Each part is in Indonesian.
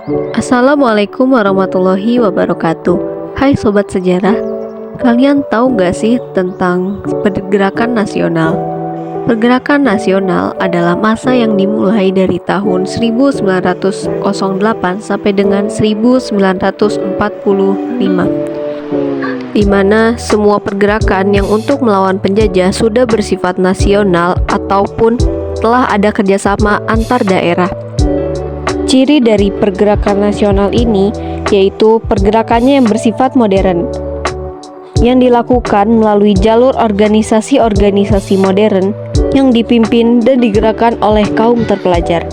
Assalamualaikum warahmatullahi wabarakatuh. Hai Sobat Sejarah, kalian tahu gak sih tentang pergerakan nasional? Pergerakan nasional adalah masa yang dimulai dari tahun 1908 sampai dengan 1945, di mana semua pergerakan yang untuk melawan penjajah sudah bersifat nasional ataupun telah ada kerjasama antar daerah. Ciri dari pergerakan nasional ini yaitu pergerakannya yang bersifat modern, yang dilakukan melalui jalur organisasi-organisasi modern yang dipimpin dan digerakkan oleh kaum terpelajar,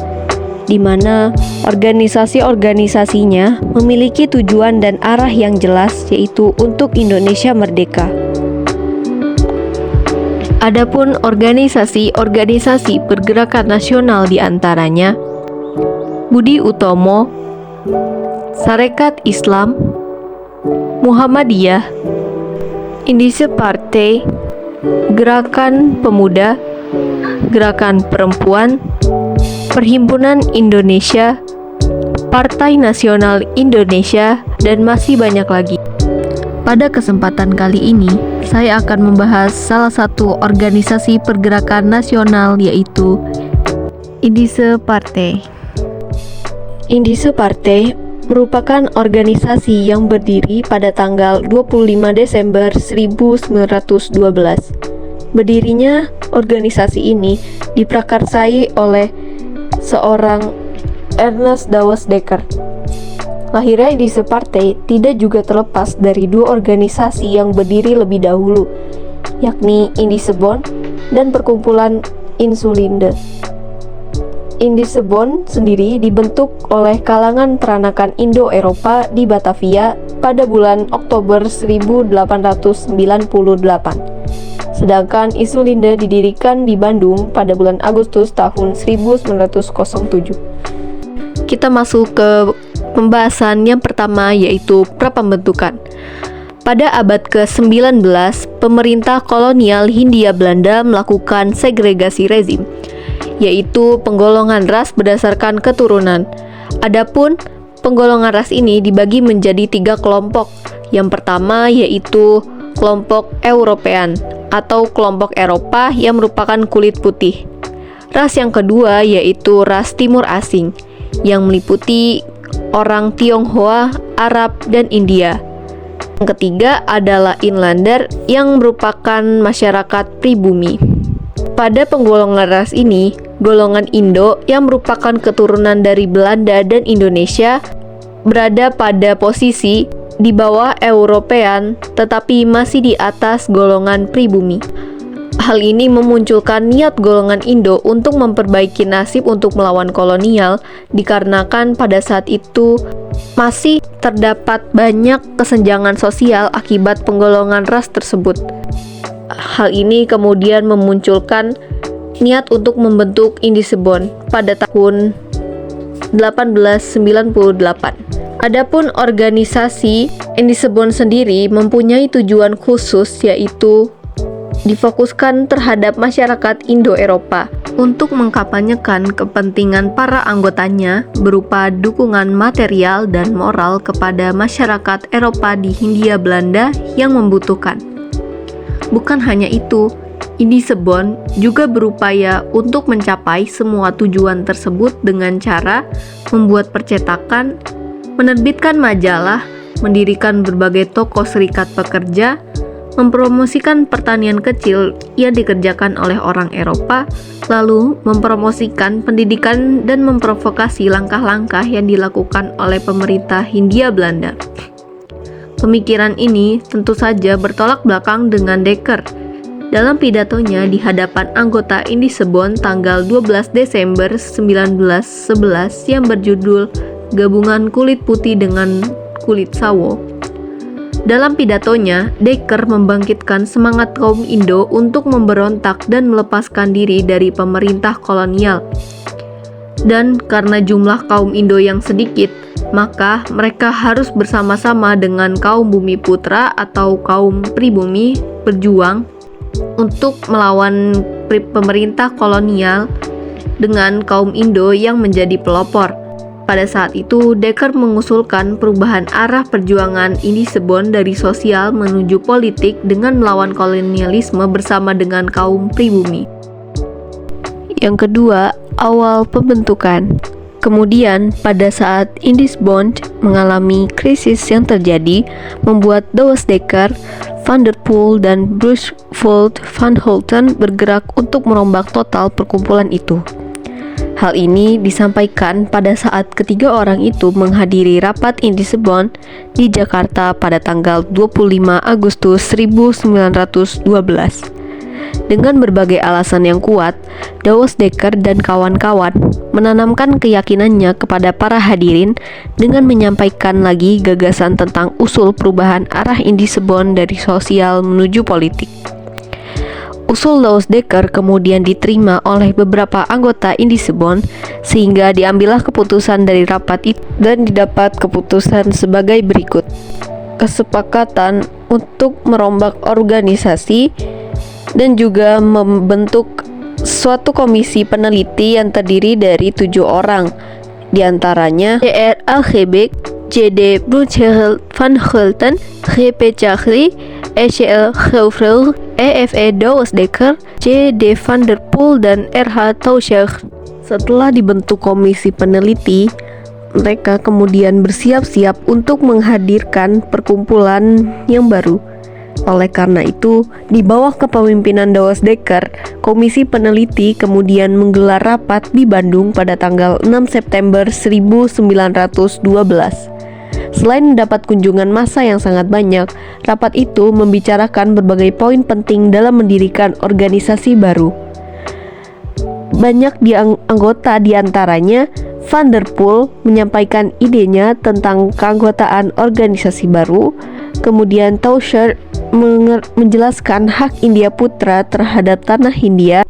di mana organisasi-organisasinya memiliki tujuan dan arah yang jelas, yaitu untuk Indonesia merdeka. Adapun organisasi-organisasi pergerakan nasional diantaranya Budi Utomo, Sarekat Islam, Muhammadiyah, Indische Partei, Gerakan Pemuda, Gerakan Perempuan, Perhimpunan Indonesia, Partai Nasional Indonesia, dan masih banyak lagi. Pada kesempatan kali ini, saya akan membahas salah satu organisasi pergerakan nasional, yaitu Indische Partei. Indische Partei merupakan organisasi yang berdiri pada tanggal 25 Desember 1912. Berdirinya organisasi ini diprakarsai oleh seorang Ernest Dawes Dekker. Lahirnya Indische Partei tidak juga terlepas dari dua organisasi yang berdiri lebih dahulu, yakni Indische Bond dan Perkumpulan Insulinde. Indische Bond sendiri dibentuk oleh kalangan peranakan Indo-Eropa di Batavia pada bulan Oktober 1898. Sedangkan Insulinde didirikan di Bandung pada bulan Agustus tahun 1907. Kita masuk ke pembahasan yang pertama, yaitu prapembentukan. Pada abad ke-19, pemerintah kolonial Hindia Belanda melakukan segregasi rezim, yaitu penggolongan ras berdasarkan keturunan. Adapun penggolongan ras ini dibagi menjadi 3 kelompok. Yang pertama yaitu kelompok European atau kelompok Eropa yang merupakan kulit putih. Ras yang kedua yaitu ras Timur Asing yang meliputi orang Tionghoa, Arab, dan India. Yang ketiga adalah Inlander yang merupakan masyarakat pribumi. Pada penggolongan ras ini, golongan Indo yang merupakan keturunan dari Belanda dan Indonesia berada pada posisi di bawah European tetapi masih di atas golongan pribumi. Hal ini memunculkan niat golongan Indo untuk memperbaiki nasib untuk melawan kolonial, dikarenakan pada saat itu masih terdapat banyak kesenjangan sosial akibat penggolongan ras tersebut. Hal ini kemudian memunculkan niat untuk membentuk Indische Bond pada tahun 1898. Adapun organisasi Indische Bond sendiri mempunyai tujuan khusus, yaitu difokuskan terhadap masyarakat Indo-Eropa untuk mengkampanyekan kepentingan para anggotanya berupa dukungan material dan moral kepada masyarakat Eropa di Hindia Belanda yang membutuhkan. Bukan hanya itu, Indische Bond juga berupaya untuk mencapai semua tujuan tersebut dengan cara membuat percetakan, menerbitkan majalah, mendirikan berbagai toko serikat pekerja, mempromosikan pertanian kecil yang dikerjakan oleh orang Eropa, lalu mempromosikan pendidikan dan memprovokasi langkah-langkah yang dilakukan oleh pemerintah Hindia Belanda. Pemikiran ini tentu saja bertolak belakang dengan Dekker. Dalam pidatonya di hadapan anggota Indische Bond tanggal 12 Desember 1911 yang berjudul Gabungan Kulit Putih dengan Kulit Sawo. Dalam pidatonya, Dekker membangkitkan semangat kaum Indo untuk memberontak dan melepaskan diri dari pemerintah kolonial. Dan karena jumlah kaum Indo yang sedikit, maka mereka harus bersama-sama dengan kaum bumi putra atau kaum pribumi berjuang untuk melawan pemerintah kolonial dengan kaum Indo yang menjadi pelopor. Pada saat itu, Dekker mengusulkan perubahan arah perjuangan Indisebon dari sosial menuju politik dengan melawan kolonialisme bersama dengan kaum pribumi. Yang kedua, awal pembentukan. Kemudian, pada saat Indisebond mengalami krisis yang terjadi, membuat Douwe Dekker, Van der Poel, dan Brunsveld van Holten bergerak untuk merombak total perkumpulan itu. Hal ini disampaikan pada saat ketiga orang itu menghadiri rapat Indisebond di Jakarta pada tanggal 25 Agustus 1912. Dengan berbagai alasan yang kuat, Douwe Dekker dan kawan-kawan menanamkan keyakinannya kepada para hadirin dengan menyampaikan lagi gagasan tentang usul perubahan arah Indisebond dari sosial menuju politik. Usul Douwe Dekker kemudian diterima oleh beberapa anggota Indisebond sehingga diambillah keputusan dari rapat itu dan didapat keputusan sebagai berikut. Kesepakatan untuk merombak organisasi dan juga membentuk suatu komisi peneliti yang terdiri dari 7 orang, diantaranya J.R. Algebeek, J.D. Brunsveld van Holten, G.P. Chagri, E.C.L. Geuvreul, E.F.E. Douwe Dekker, J.D. van der Poel, dan R.H. Tauscher. Setelah dibentuk komisi peneliti, mereka kemudian bersiap-siap untuk menghadirkan perkumpulan yang baru. Oleh karena itu, di bawah kepemimpinan Douwe Dekker, komisi peneliti kemudian menggelar rapat di Bandung pada tanggal 6 September 1912. Selain mendapat kunjungan massa yang sangat banyak, rapat itu membicarakan berbagai poin penting dalam mendirikan organisasi baru. Banyak anggota diantaranya Van der Poel menyampaikan idenya tentang keanggotaan organisasi baru, kemudian Tauscher menjelaskan hak Hindia Putra terhadap tanah Hindia.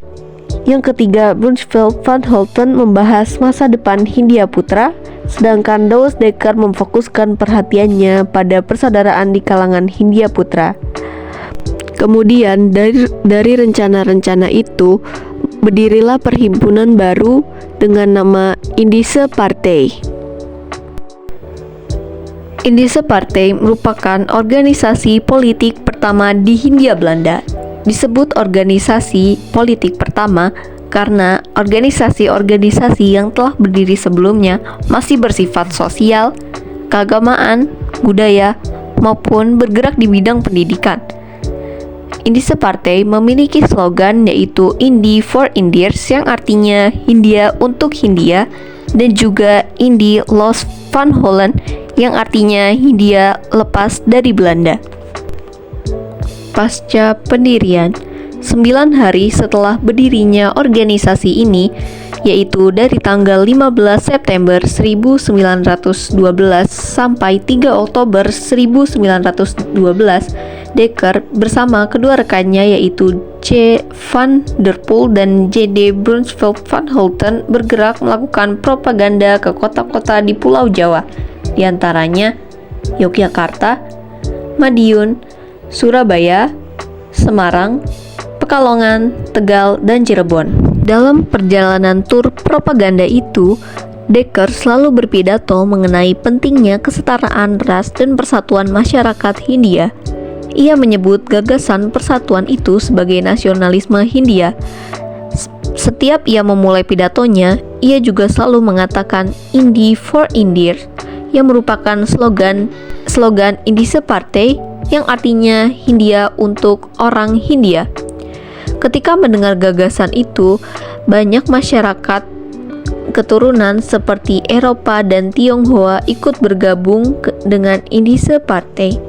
Yang ketiga, Brunsveld van Holten membahas masa depan Hindia Putra, sedangkan Douwe Dekker memfokuskan perhatiannya pada persaudaraan di kalangan Hindia Putra. Kemudian dari rencana-rencana itu berdirilah perhimpunan baru dengan nama Indische Partij. Indische Partij merupakan organisasi politik pertama di Hindia Belanda. Disebut organisasi politik pertama karena organisasi-organisasi yang telah berdiri sebelumnya masih bersifat sosial, keagamaan, budaya, maupun bergerak di bidang pendidikan. Indische Partij memiliki slogan yaitu Indi for Indiërs yang artinya Hindia untuk Hindia, dan juga Indi los van Holland yang artinya Hindia lepas dari Belanda. Pasca pendirian, 9 hari setelah berdirinya organisasi ini, yaitu dari tanggal 15 September 1912 sampai 3 Oktober 1912, Dekker bersama kedua rekannya yaitu J. Van der Poel dan J.D. Brunsveld van Holten bergerak melakukan propaganda ke kota-kota di Pulau Jawa, diantaranya Yogyakarta, Madiun, Surabaya, Semarang, Pekalongan, Tegal, dan Cirebon. Dalam perjalanan tur propaganda itu, Dekker selalu berpidato mengenai pentingnya kesetaraan ras dan persatuan masyarakat Hindia. Ia menyebut gagasan persatuan itu sebagai nasionalisme Hindia. Setiap ia memulai pidatonya, ia juga selalu mengatakan Indi for Indiërs, yang merupakan slogan Indische Partij yang artinya Hindia untuk orang Hindia. Ketika mendengar gagasan itu, banyak masyarakat keturunan seperti Eropa dan Tionghoa ikut bergabung dengan Indische Partij.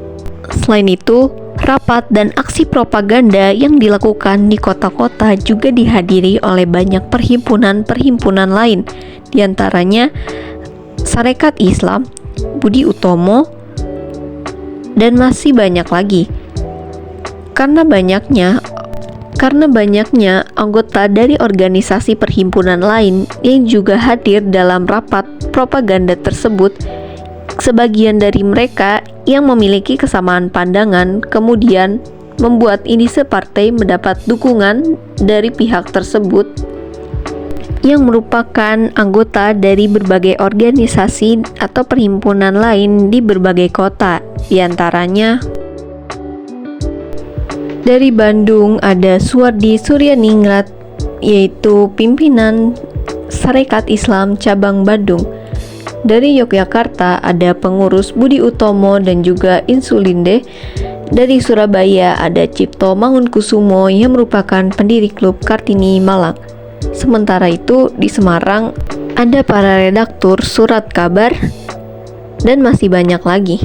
Selain itu, rapat dan aksi propaganda yang dilakukan di kota-kota juga dihadiri oleh banyak perhimpunan-perhimpunan lain, diantaranya Sarekat Islam, Budi Utomo, dan masih banyak lagi. Karena banyaknya anggota dari organisasi perhimpunan lain yang juga hadir dalam rapat propaganda tersebut, sebagian dari mereka yang memiliki kesamaan pandangan kemudian membuat Indische Partij mendapat dukungan dari pihak tersebut yang merupakan anggota dari berbagai organisasi atau perhimpunan lain di berbagai kota. Di antaranya dari Bandung ada Suwardi Suryaningrat, yaitu pimpinan Sarekat Islam Cabang Bandung. Dari Yogyakarta ada pengurus Budi Utomo dan juga Insulinde. Dari Surabaya ada Cipto Mangunkusumo yang merupakan pendiri klub Kartini Malang. Sementara itu di Semarang ada para redaktur surat kabar dan masih banyak lagi.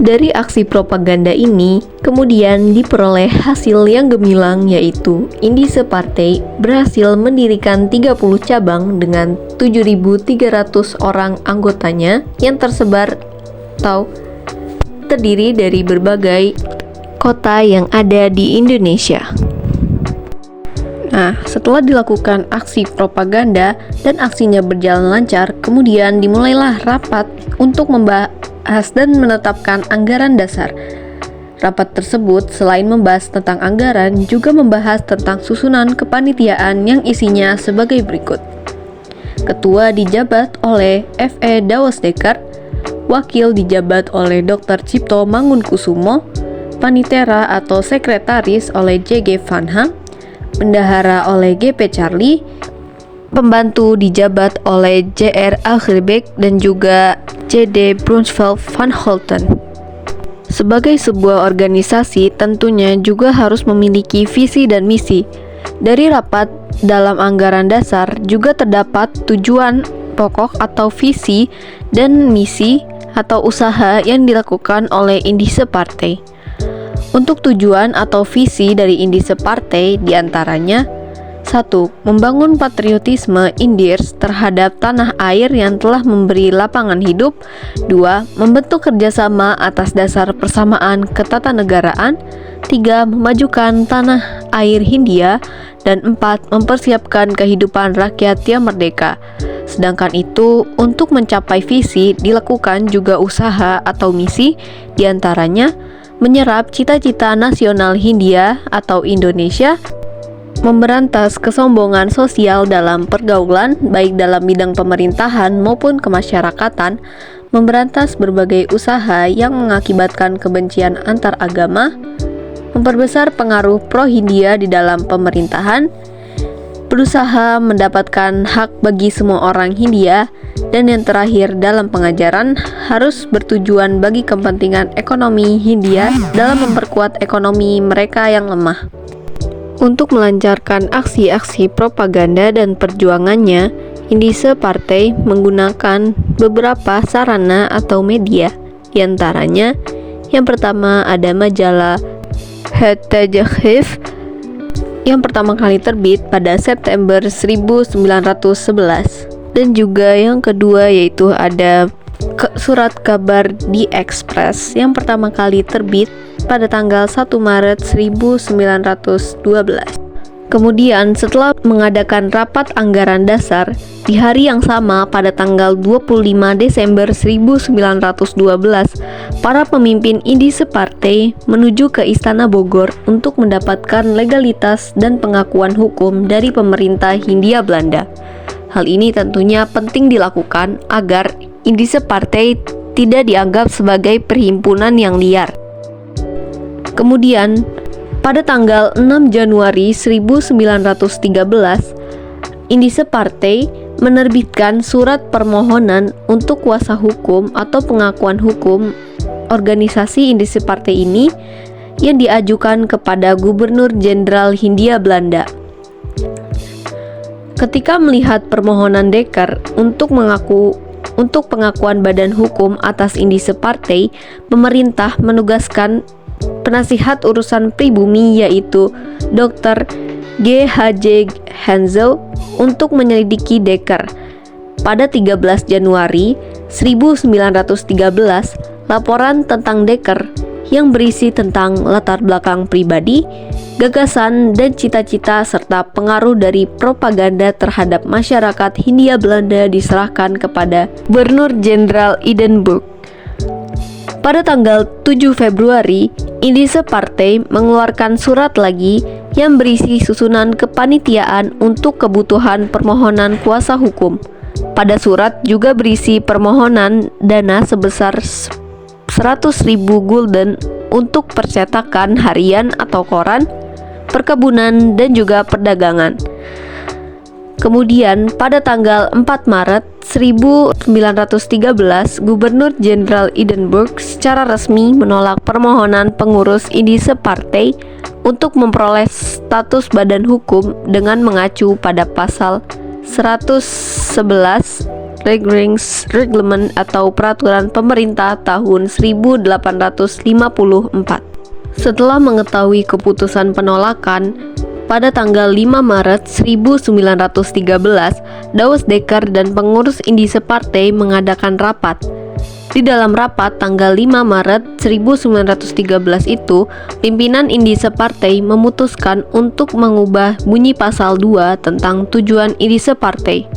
Dari aksi propaganda ini kemudian diperoleh hasil yang gemilang, yaitu Indise Partai berhasil mendirikan 30 cabang dengan 7.300 orang anggotanya yang tersebar atau terdiri dari berbagai kota yang ada di Indonesia. Nah, setelah dilakukan aksi propaganda dan aksinya berjalan lancar, kemudian dimulailah rapat untuk membahas dan menetapkan anggaran dasar. Rapat tersebut selain membahas tentang anggaran, juga membahas tentang susunan kepanitiaan yang isinya sebagai berikut. Ketua dijabat oleh F.E. Dawesdekker, wakil dijabat oleh Dr. Cipto Mangunkusumo, panitera atau sekretaris oleh J.G. Van Ham, bendahara oleh G.P. Charlie, pembantu dijabat oleh J.R. Agerbek dan juga J.D. Brunsveld van Holten. Sebagai sebuah organisasi tentunya juga harus memiliki visi dan misi. Dari rapat dalam anggaran dasar juga terdapat tujuan pokok atau visi dan misi atau usaha yang dilakukan oleh Indise Partai. Untuk tujuan atau visi dari Indise Partai diantaranya 1. Membangun patriotisme Indiers terhadap tanah air yang telah memberi lapangan hidup. 2. Membentuk kerjasama atas dasar persamaan ketatanegaraan. 3. Memajukan tanah air Hindia. Dan 4. Mempersiapkan kehidupan rakyat yang merdeka. Sedangkan itu, untuk mencapai visi dilakukan juga usaha atau misi, diantaranya menyerap cita-cita nasional Hindia atau Indonesia, memberantas kesombongan sosial dalam pergaulan, baik dalam bidang pemerintahan maupun kemasyarakatan, memberantas berbagai usaha yang mengakibatkan kebencian antar agama, memperbesar pengaruh pro-Hindia di dalam pemerintahan, berusaha mendapatkan hak bagi semua orang Hindia, dan yang terakhir dalam pengajaran harus bertujuan bagi kepentingan ekonomi Hindia dalam memperkuat ekonomi mereka yang lemah. Untuk melancarkan aksi-aksi propaganda dan perjuangannya, Indise Partai menggunakan beberapa sarana atau media. Di antaranya, yang pertama ada majalah Het Tijdschrift yang pertama kali terbit pada September 1911, dan juga yang kedua yaitu ada surat kabar di Express yang pertama kali terbit pada tanggal 1 Maret 1912. Kemudian setelah mengadakan rapat anggaran dasar di hari yang sama pada tanggal 25 Desember 1912, para pemimpin Indise Partai menuju ke Istana Bogor untuk mendapatkan legalitas dan pengakuan hukum dari pemerintah Hindia Belanda. Hal ini tentunya penting dilakukan agar Indise Partai tidak dianggap sebagai perhimpunan yang liar. Kemudian, pada tanggal 6 Januari 1913, Indise Partai menerbitkan surat permohonan untuk kuasa hukum atau pengakuan hukum organisasi Indise Partai ini yang diajukan kepada Gubernur Jenderal Hindia Belanda. Ketika melihat permohonan Dekker untuk pengakuan badan hukum atas Indise Partai, pemerintah menugaskan penasihat urusan pribumi yaitu Dr. G.H.J. Hensel untuk menyelidiki Dekker. Pada 13 Januari 1913, laporan tentang Dekker yang berisi tentang latar belakang pribadi, gagasan dan cita-cita serta pengaruh dari propaganda terhadap masyarakat Hindia Belanda diserahkan kepada Gubernur Jenderal Edinburgh. Pada tanggal 7 Februari, Indise Partai mengeluarkan surat lagi yang berisi susunan kepanitiaan untuk kebutuhan permohonan kuasa hukum. Pada surat juga berisi permohonan dana sebesar 100.000 gulden untuk percetakan harian atau koran, perkebunan, dan juga perdagangan. Kemudian pada tanggal 4 Maret 1913, Gubernur Jenderal Edinburgh secara resmi menolak permohonan pengurus Indische Partij untuk memperoleh status badan hukum dengan mengacu pada pasal 111 Reglement atau Peraturan Pemerintah tahun 1854. Setelah mengetahui keputusan penolakan, pada tanggal 5 Maret 1913, Douwe Dekker dan pengurus Indische Partij mengadakan rapat. Di dalam rapat tanggal 5 Maret 1913 itu, pimpinan Indische Partij memutuskan untuk mengubah bunyi pasal 2 tentang tujuan Indische Partij.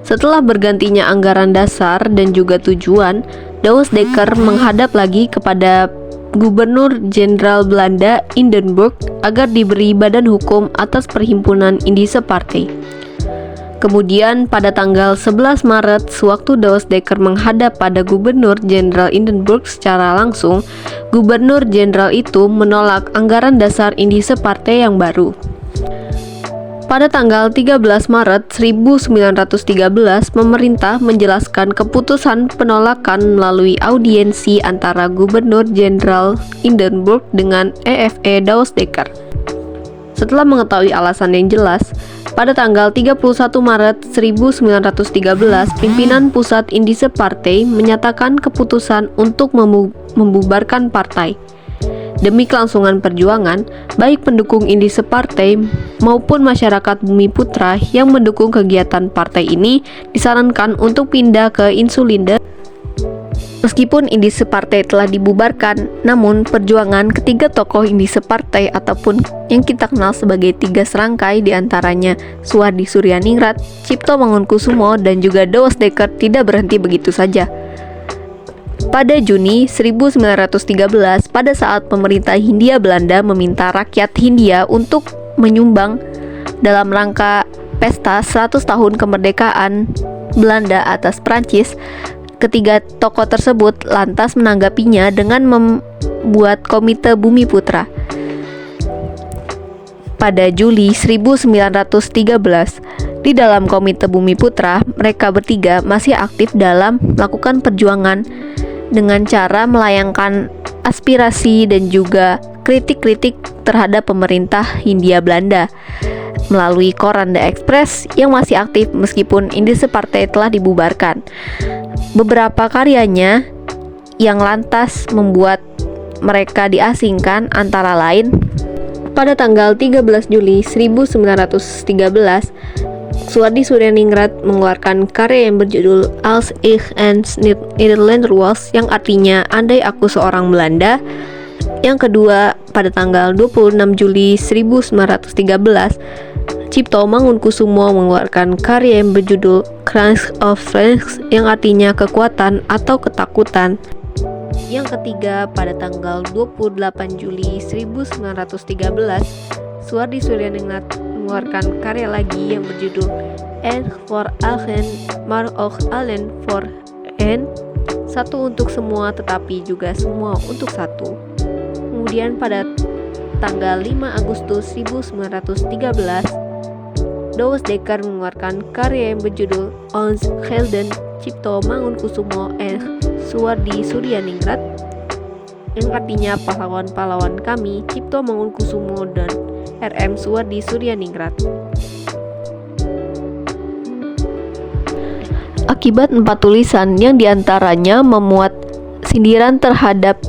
Setelah bergantinya anggaran dasar dan juga tujuan, Douwe Dekker menghadap lagi kepada Gubernur Jenderal Belanda Hindenburg agar diberi badan hukum atas perhimpunan Indische Partij. Kemudian pada tanggal 11 Maret, sewaktu Douwe Dekker menghadap pada Gubernur Jenderal Hindenburg secara langsung, Gubernur Jenderal itu menolak anggaran dasar Indische Partij yang baru. Pada tanggal 13 Maret 1913, pemerintah menjelaskan keputusan penolakan melalui audiensi antara Gubernur Jenderal Hindenburg dengan EFE Douwe Dekker. Setelah mengetahui alasan yang jelas, pada tanggal 31 Maret 1913, pimpinan pusat Indische Partij menyatakan keputusan untuk membubarkan partai. Demi kelangsungan perjuangan, baik pendukung Indische Partij maupun masyarakat Bumiputra yang mendukung kegiatan partai ini disarankan untuk pindah ke Insulinde. Meskipun Indische Partij telah dibubarkan, namun perjuangan ketiga tokoh Indische Partij ataupun yang kita kenal sebagai tiga serangkai diantaranya Suhardi Suryaningrat, Cipto Mangunkusumo, dan juga Douwe Dekker tidak berhenti begitu saja. Pada Juni 1913, pada saat pemerintah Hindia Belanda meminta rakyat Hindia untuk menyumbang dalam rangka pesta 100 tahun kemerdekaan Belanda atas Prancis, ketiga tokoh tersebut lantas menanggapinya dengan membuat Komite Bumiputra. Pada Juli 1913, di dalam Komite Bumiputra, mereka bertiga masih aktif dalam melakukan perjuangan dengan cara melayangkan aspirasi dan juga kritik-kritik terhadap pemerintah Hindia Belanda melalui koran The Express yang masih aktif meskipun Indische Partij telah dibubarkan. Beberapa karyanya yang lantas membuat mereka diasingkan antara lain pada tanggal 13 Juli 1913, Suhardi Suryaningrat mengeluarkan karya yang berjudul Als ik een Nederlander was, yang artinya andai aku seorang Belanda. Yang kedua, pada tanggal 26 Juli 1913, Cipto Mangunkusumo mengeluarkan karya yang berjudul Kracht of Vrees, yang artinya kekuatan atau ketakutan. Yang ketiga, pada tanggal 28 Juli 1913, Suhardi Suryaningrat mengeluarkan karya lagi yang berjudul En voor allen, maar ook allen voor en, satu untuk semua tetapi juga semua untuk satu. Kemudian pada tanggal 5 Agustus 1913, Douwe Dekker mengeluarkan karya yang berjudul Ons Helden, Cipto Mangunkusumo en Suhardi Suryaningrat, yang artinya pahlawan-pahlawan kami, Cipto Mangunkusumo dan RM Suhardi Suryaningrat. Akibat 4 tulisan yang diantaranya memuat sindiran terhadap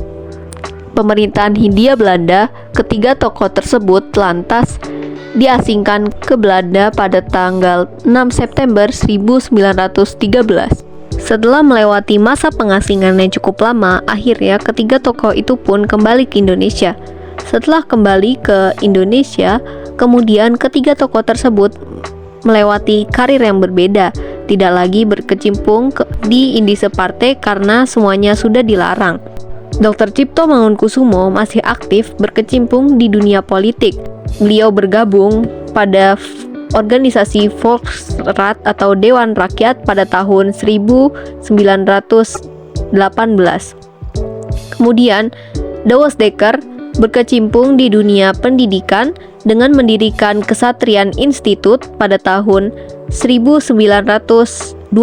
pemerintahan Hindia Belanda, ketiga tokoh tersebut lantas diasingkan ke Belanda pada tanggal 6 September 1913. Setelah melewati masa pengasingan yang cukup lama, akhirnya ketiga tokoh itu pun kembali ke Indonesia. Setelah kembali ke Indonesia, kemudian ketiga tokoh tersebut melewati karir yang berbeda, tidak lagi berkecimpung di Indische Partij karena semuanya sudah dilarang. Dr. Cipto Mangunkusumo masih aktif berkecimpung di dunia politik. Beliau bergabung pada organisasi Volksrat atau Dewan Rakyat pada tahun 1918. Kemudian, Douwe Dekker berkecimpung di dunia pendidikan dengan mendirikan Kesatrian Institute pada tahun 1924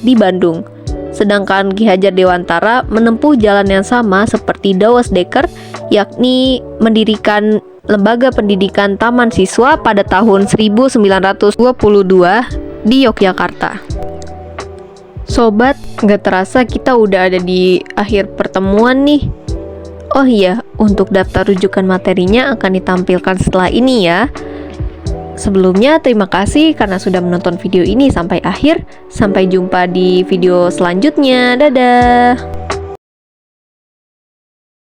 di Bandung. Sedangkan Ki Hajar Dewantara menempuh jalan yang sama seperti Douwe Dekker, yakni mendirikan Lembaga Pendidikan Taman Siswa pada tahun 1922 di Yogyakarta. Sobat, gak terasa kita udah ada di akhir pertemuan nih. Oh iya, untuk daftar rujukan materinya akan ditampilkan setelah ini ya. Sebelumnya, terima kasih karena sudah menonton video ini sampai akhir. Sampai jumpa di video selanjutnya. Dadah!